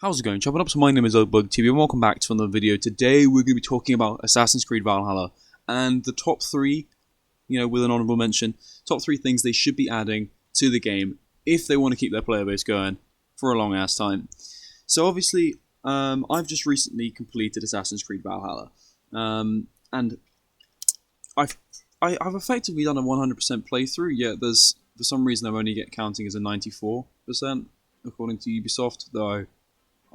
How's it going? Chopping up, so my name is OBugTV and welcome back to another video. Today we're going to be talking about Assassin's Creed Valhalla and the top 3, with an honorable mention, top 3 things they should be adding to the game if they want to keep their player base going for a long ass time. So obviously, I've just recently completed Assassin's Creed Valhalla, and I've effectively done a 100% playthrough, yet there's, for some reason, I'm only counting as a 94%, according to Ubisoft, though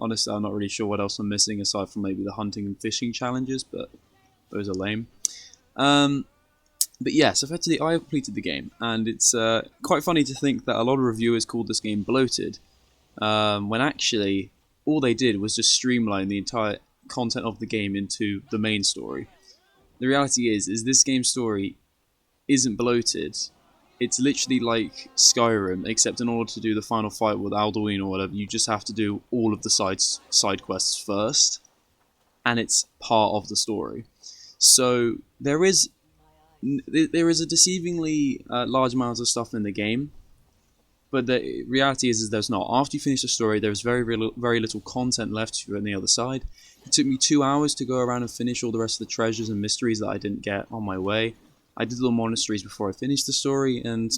honestly, I'm not really sure what else I'm missing aside from maybe the hunting and fishing challenges, but those are lame. But yes, effectively, I have completed the game, and it's quite funny to think that a lot of reviewers called this game bloated, when actually all they did was just streamline the entire content of the game into the main story. The reality is this game's story isn't bloated. It's literally like Skyrim, except in order to do the final fight with Alduin or whatever, you just have to do all of the side quests first, and it's part of the story. So there is a deceivingly large amount of stuff in the game, but the reality is there's not. After you finish the story, there's very little content left for you on the other side. It took me 2 hours to go around and finish all the rest of the treasures and mysteries that I didn't get on my way. I did little monasteries before I finished the story, and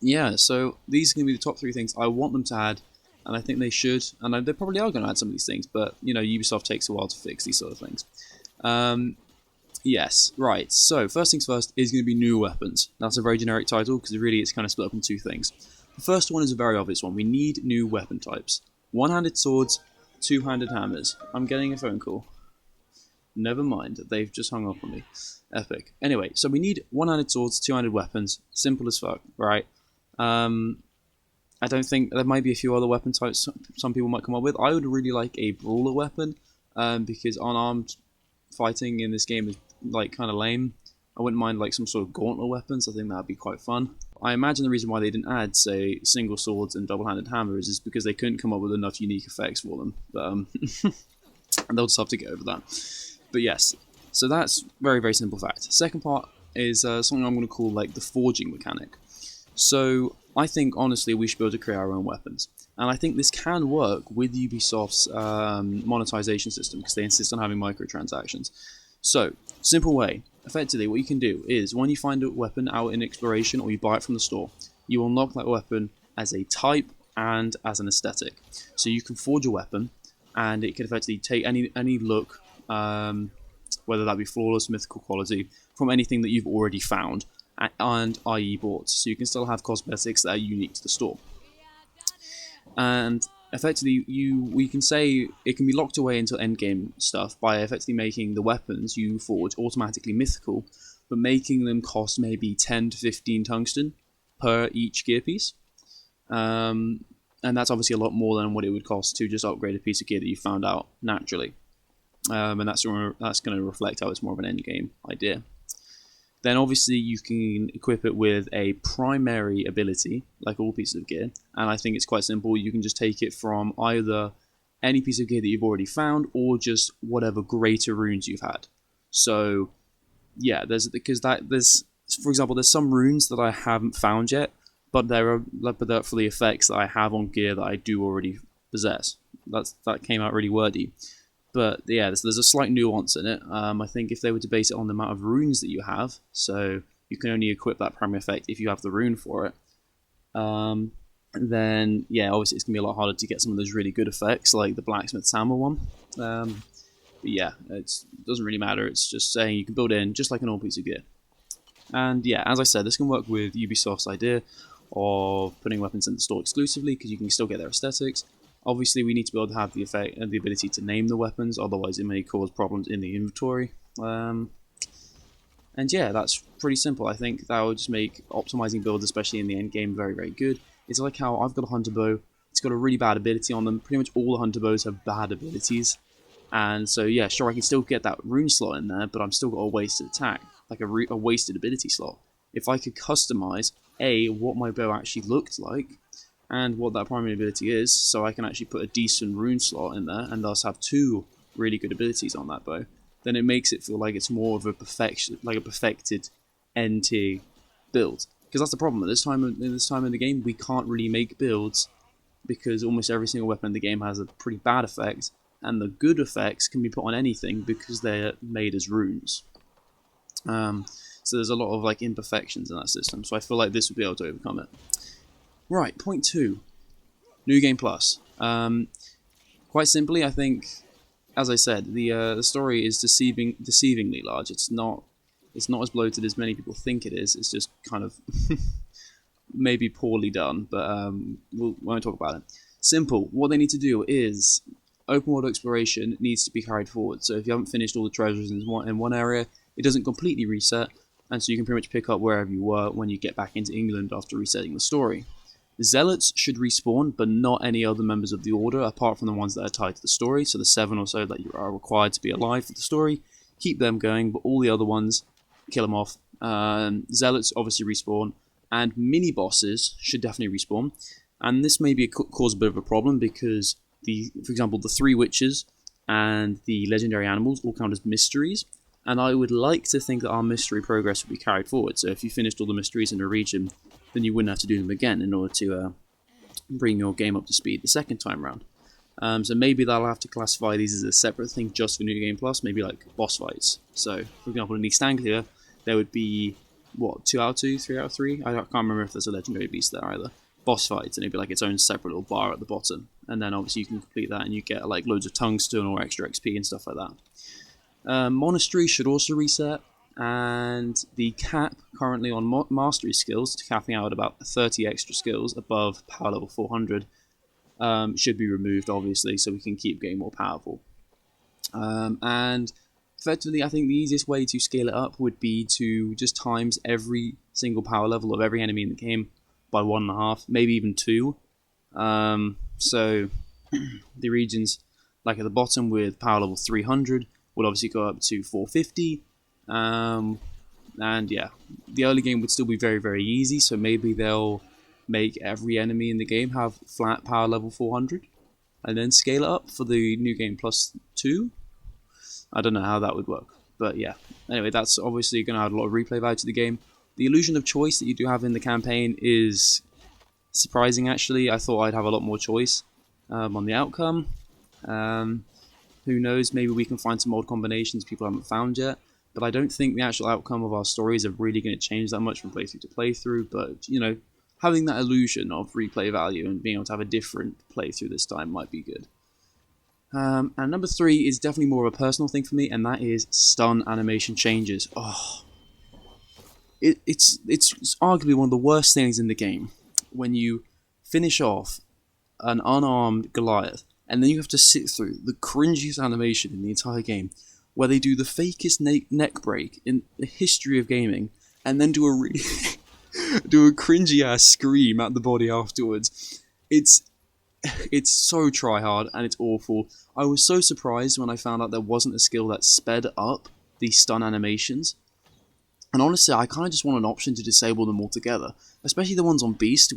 yeah, so these are going to be the top 3 things I want them to add, and I think they should, and they probably are going to add some of these things, but, Ubisoft takes a while to fix these sort of things. Yes, right, so first things first is going to be new weapons. That's a very generic title, because really it's kind of split up in 2 things. The first one is a very obvious one. We need new weapon types. One-handed swords, two-handed hammers. I'm getting a phone call. Never mind, they've just hung up on me. Epic. Anyway, so we need one-handed swords, two-handed weapons. Simple as fuck, right? I don't think... There might be a few other weapon types some people might come up with. I would really like a brawler weapon, because unarmed fighting in this game is, kind of lame. I wouldn't mind, some sort of gauntlet weapons. I think that would be quite fun. I imagine the reason why they didn't add, say, single swords and double-handed hammers is because they couldn't come up with enough unique effects for them. But, and they'll just have to get over that. But yes, so that's very simple fact. Second part is something I'm going to call the forging mechanic. So I think honestly we should be able to create our own weapons, and I think this can work with Ubisoft's monetization system because they insist on having microtransactions. So simple way, effectively what you can do is when you find a weapon out in exploration or you buy it from the store, you unlock that weapon as a type and as an aesthetic. So you can forge a weapon, and it can effectively take any look. Whether that be flawless, mythical quality, from anything that you've already found, and i.e. bought. So you can still have cosmetics that are unique to the store. And effectively, we can say it can be locked away into endgame stuff by effectively making the weapons you forge automatically mythical, but making them cost maybe 10 to 15 tungsten per each gear piece. And that's obviously a lot more than what it would cost to just upgrade a piece of gear that you found out naturally. And that's going to reflect how it's more of an end game idea. Then obviously you can equip it with a primary ability, like all pieces of gear, and I think it's quite simple. You can just take it from either any piece of gear that you've already found, or just whatever greater runes you've had. So yeah, there's for example, there's some runes that I haven't found yet, but they're for the effects that I have on gear that I do already possess. That came out really wordy. But yeah, there's a slight nuance in it. I think if they were to base it on the amount of runes that you have, so you can only equip that primary effect if you have the rune for it, then yeah, obviously it's going to be a lot harder to get some of those really good effects, like the blacksmith's hammer one. But yeah, it doesn't really matter. It's just saying you can build in just like an old piece of gear. And yeah, as I said, this can work with Ubisoft's idea of putting weapons in the store exclusively, because you can still get their aesthetics. Obviously, we need to be able to have the effect and the ability to name the weapons, otherwise it may cause problems in the inventory. And yeah, that's pretty simple. I think that would just make optimizing builds, especially in the end game, very good. It's like how I've got a hunter bow. It's got a really bad ability on them. Pretty much all the hunter bows have bad abilities. And so yeah, sure, I can still get that rune slot in there, but I'm still got a wasted attack, like a wasted ability slot. If I could customize, what my bow actually looked like, and what that primary ability is, so I can actually put a decent rune slot in there, and thus have 2 really good abilities on that bow, then it makes it feel like it's more of a perfected NT build. Because that's the problem. At this time in the game, we can't really make builds because almost every single weapon in the game has a pretty bad effect, and the good effects can be put on anything because they're made as runes. So there's a lot of like imperfections in that system, so I feel like this would be able to overcome it. Right, point 2. New Game Plus. Quite simply, I think, as I said, the story is deceivingly large. It's not as bloated as many people think it is. It's just kind of maybe poorly done, but we won't talk about it. Simple. What they need to do is open world exploration needs to be carried forward. So if you haven't finished all the treasures in one area, it doesn't completely reset, and so you can pretty much pick up wherever you were when you get back into England after resetting the story. The Zealots should respawn, but not any other members of the Order, apart from the ones that are tied to the story, so the 7 or so that you are required to be alive for the story. Keep them going, but all the other ones, kill them off. Zealots obviously respawn, and mini-bosses should definitely respawn. And this may cause a bit of a problem, because, for example, the 3 witches and the legendary animals all count as mysteries, and I would like to think that our mystery progress would be carried forward. So if you finished all the mysteries in a region, then you wouldn't have to do them again in order to bring your game up to speed the second time round. So maybe they'll have to classify these as a separate thing just for New Game Plus, maybe like boss fights. So, for example, in East Anglia, there would be, 2 out of 2, 3 out of 3? I can't remember if there's a legendary beast there either. Boss fights, and it'd be like its own separate little bar at the bottom. And then obviously you can complete that and you get like loads of tungsten or extra XP and stuff like that. Monastery should also reset, and the cap currently on mastery skills, capping out at about 30 extra skills above power level 400, should be removed, obviously, so we can keep getting more powerful. And effectively, I think the easiest way to scale it up would be to just times every single power level of every enemy in the game by 1.5, maybe even 2. So the regions, like at the bottom with power level 300, will obviously go up to 450. And yeah, the early game would still be very, very easy, so maybe they'll make every enemy in the game have flat power level 400, and then scale it up for the New Game Plus 2. I don't know how that would work, but yeah. Anyway, that's obviously going to add a lot of replay value to the game. The illusion of choice that you do have in the campaign is surprising, actually. I thought I'd have a lot more choice on the outcome. Who knows, maybe we can find some old combinations people haven't found yet, but I don't think the actual outcome of our stories are really going to change that much from playthrough to playthrough, but, you know, having that illusion of replay value and being able to have a different playthrough this time might be good. And number 3 is definitely more of a personal thing for me, and that is stun animation changes. Oh, it's arguably one of the worst things in the game when you finish off an unarmed Goliath, and then you have to sit through the cringiest animation in the entire game, where they do the fakest neck break in the history of gaming, and then do a really do a cringy ass scream at the body afterwards. It's so try hard and it's awful. I was so surprised when I found out there wasn't a skill that sped up the stun animations. And honestly, I kind of just want an option to disable them altogether, especially the ones on beasts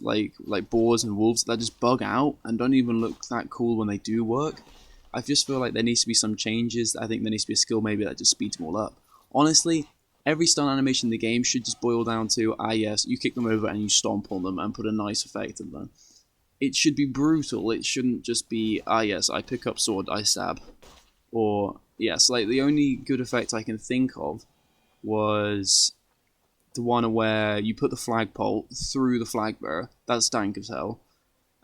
like boars and wolves that just bug out and don't even look that cool when they do work. I just feel like there needs to be some changes. I think there needs to be a skill maybe that just speeds them all up. Honestly, every stun animation in the game should just boil down to, yes, you kick them over and you stomp on them and put a nice effect on them. It should be brutal. It shouldn't just be, yes, I pick up sword, I stab. Or, yes, like the only good effect I can think of was the one where you put the flagpole through the flag bearer. That's dank as hell.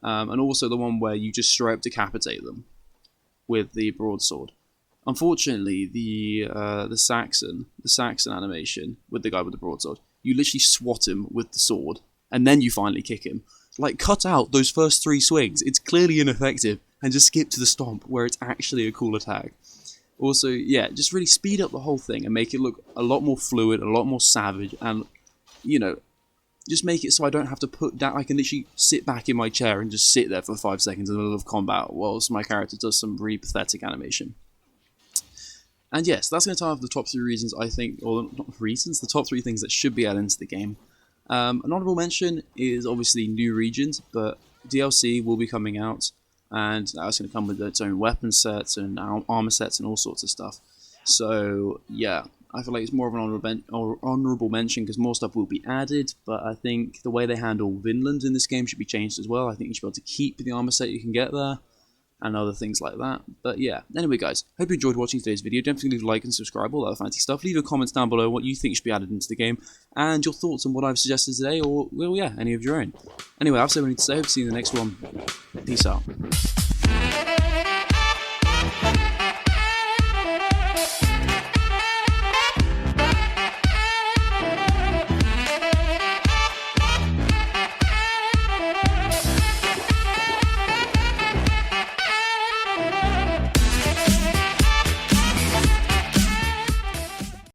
And also the one where you just straight up decapitate them with the broadsword. Unfortunately, the Saxon animation with the guy with the broadsword, you literally swat him with the sword, and then you finally kick him. Like, cut out those first 3 swings. It's clearly ineffective, and just skip to the stomp, where it's actually a cool attack. Also, yeah, just really speed up the whole thing and make it look a lot more fluid, a lot more savage, and, you know, just make it so I don't have to put down. I can literally sit back in my chair and just sit there for 5 seconds in the middle of combat whilst my character does some really pathetic animation. And yes, that's going to tie up the top 3 reasons I think, or not reasons, the top 3 things that should be added into the game. An honorable mention is obviously new regions, but DLC will be coming out, and that's going to come with its own weapon sets and armor sets and all sorts of stuff. So yeah, I feel like it's more of an honourable mention because more stuff will be added, but I think the way they handle Vinland in this game should be changed as well. I think you should be able to keep the armor set you can get there, and other things like that. But yeah, anyway guys, hope you enjoyed watching today's video. Don't forget to leave a like and subscribe, all that fancy stuff. Leave your comments down below what you think should be added into the game, and your thoughts on what I've suggested today, or, well yeah, any of your own. Anyway, I've said what I need to say. Hope to see you in the next one. Peace out.